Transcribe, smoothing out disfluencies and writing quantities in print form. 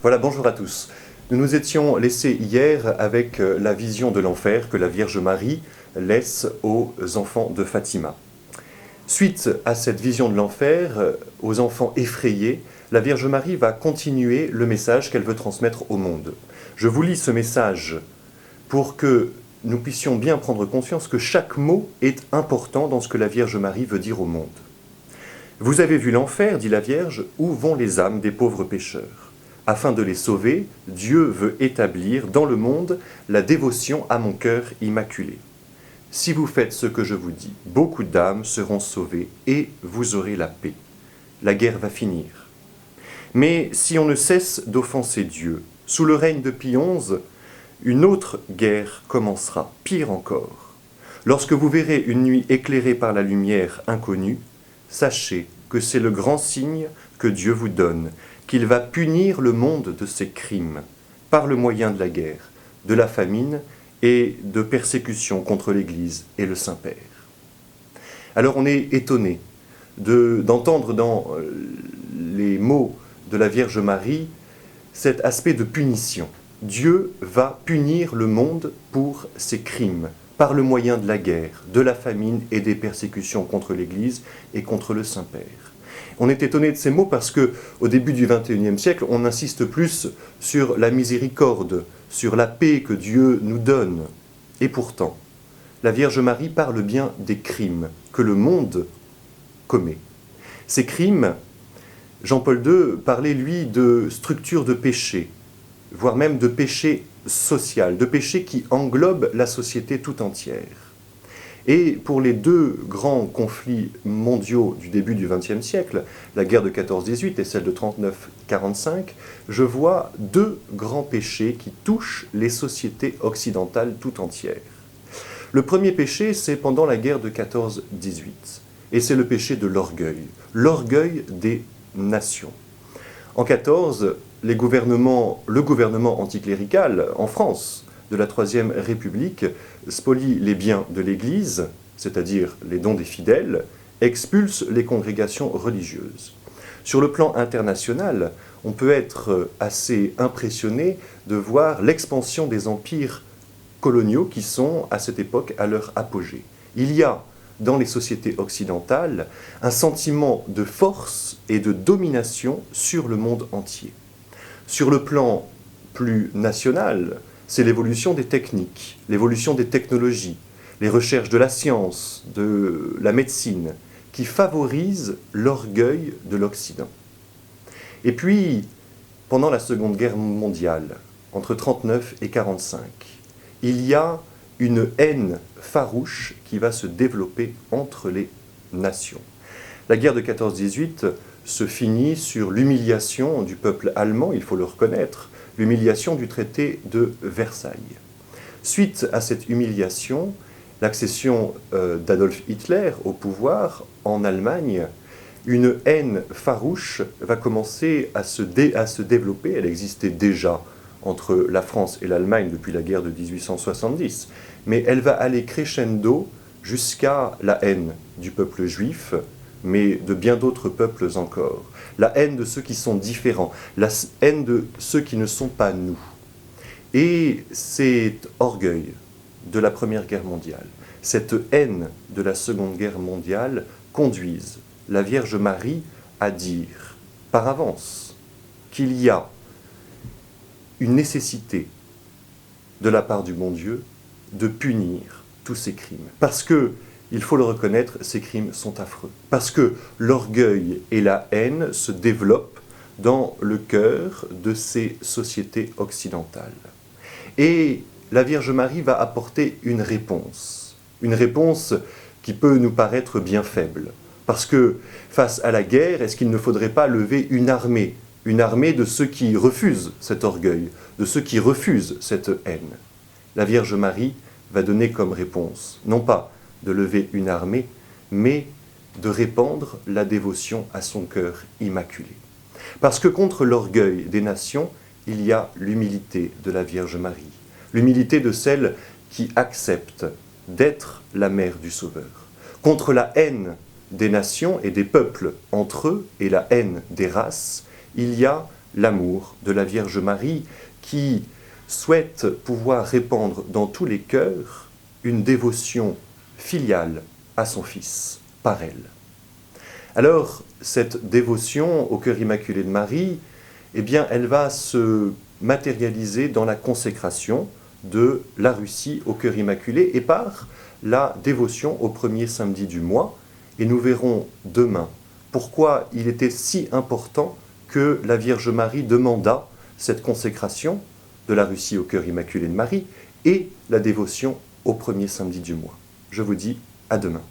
Voilà, bonjour à tous. Nous nous étions laissés hier avec la vision de l'enfer que la Vierge Marie laisse aux enfants de Fatima. Suite à cette vision de l'enfer, aux enfants effrayés, la Vierge Marie va continuer le message qu'elle veut transmettre au monde. Je vous lis ce message pour que nous puissions bien prendre conscience que chaque mot est important dans ce que la Vierge Marie veut dire au monde. Vous avez vu l'enfer, dit la Vierge, où vont les âmes des pauvres pécheurs. Afin de les sauver, Dieu veut établir dans le monde la dévotion à mon cœur immaculé. Si vous faites ce que je vous dis, beaucoup d'âmes seront sauvées et vous aurez la paix. La guerre va finir. Mais si on ne cesse d'offenser Dieu, sous le règne de Pie XI, une autre guerre commencera, pire encore. Lorsque vous verrez une nuit éclairée par la lumière inconnue, sachez que c'est le grand signe que Dieu vous donne, qu'il va punir le monde de ses crimes, par le moyen de la guerre, de la famine et de persécutions contre l'Église et le Saint-Père. Alors on est étonné d'entendre dans les mots de la Vierge Marie cet aspect de punition. Dieu va punir le monde pour ses crimes, par le moyen de la guerre, de la famine et des persécutions contre l'Église et contre le Saint-Père. On est étonné de ces mots parce qu'au début du XXIe siècle, on insiste plus sur la miséricorde, sur la paix que Dieu nous donne. Et pourtant, la Vierge Marie parle bien des crimes que le monde commet. Ces crimes, Jean-Paul II parlait, lui, de structure de péché, voire même de péché social, de péché qui englobe la société tout entière. Et pour les deux grands conflits mondiaux du début du XXe siècle, la guerre de 14-18 et celle de 39-45, je vois deux grands péchés qui touchent les sociétés occidentales tout entières. Le premier péché, c'est pendant la guerre de 14-18, et c'est le péché de l'orgueil des nations. En 14, le gouvernement anticlérical en France de la Troisième République spolie les biens de l'Église, c'est-à-dire les dons des fidèles, expulse les congrégations religieuses. Sur le plan international, on peut être assez impressionné de voir l'expansion des empires coloniaux qui sont à cette époque à leur apogée. Il y a dans les sociétés occidentales un sentiment de force et de domination sur le monde entier. Sur le plan plus national, c'est l'évolution des techniques, l'évolution des technologies, les recherches de la science, de la médecine, qui favorisent l'orgueil de l'Occident. Et puis, pendant la Seconde Guerre mondiale, entre 1939 et 1945, il y a une haine farouche qui va se développer entre les nations. La guerre de 14-18 se finit sur l'humiliation du peuple allemand, il faut le reconnaître, l'humiliation du traité de Versailles. Suite à cette humiliation, l'accession d'Adolf Hitler au pouvoir en Allemagne, une haine farouche va commencer à se développer. Elle existait déjà entre la France et l'Allemagne depuis la guerre de 1870, mais elle va aller crescendo jusqu'à la haine du peuple juif, mais de bien d'autres peuples encore. La haine de ceux qui sont différents, la haine de ceux qui ne sont pas nous. Et cet orgueil de la Première Guerre mondiale, cette haine de la Seconde Guerre mondiale conduisent la Vierge Marie à dire par avance qu'il y a une nécessité de la part du bon Dieu de punir tous ces crimes. Parce que, il faut le reconnaître, ces crimes sont affreux. Parce que l'orgueil et la haine se développent dans le cœur de ces sociétés occidentales. Et la Vierge Marie va apporter une réponse qui peut nous paraître bien faible. Parce que face à la guerre, est-ce qu'il ne faudrait pas lever une armée de ceux qui refusent cet orgueil, de ceux qui refusent cette haine? La Vierge Marie va donner comme réponse, non pas de lever une armée, mais de répandre la dévotion à son cœur immaculé. Parce que contre l'orgueil des nations, il y a l'humilité de la Vierge Marie, l'humilité de celle qui accepte d'être la mère du Sauveur. Contre la haine des nations et des peuples entre eux et la haine des races, il y a l'amour de la Vierge Marie qui souhaite pouvoir répandre dans tous les cœurs une dévotion filiale à son Fils, par elle. Alors, cette dévotion au cœur immaculé de Marie, eh bien, elle va se matérialiser dans la consécration de la Russie au cœur immaculé et par la dévotion au premier samedi du mois. Et nous verrons demain pourquoi il était si important que la Vierge Marie demanda cette consécration de la Russie au cœur immaculé de Marie et la dévotion au premier samedi du mois. Je vous dis à demain.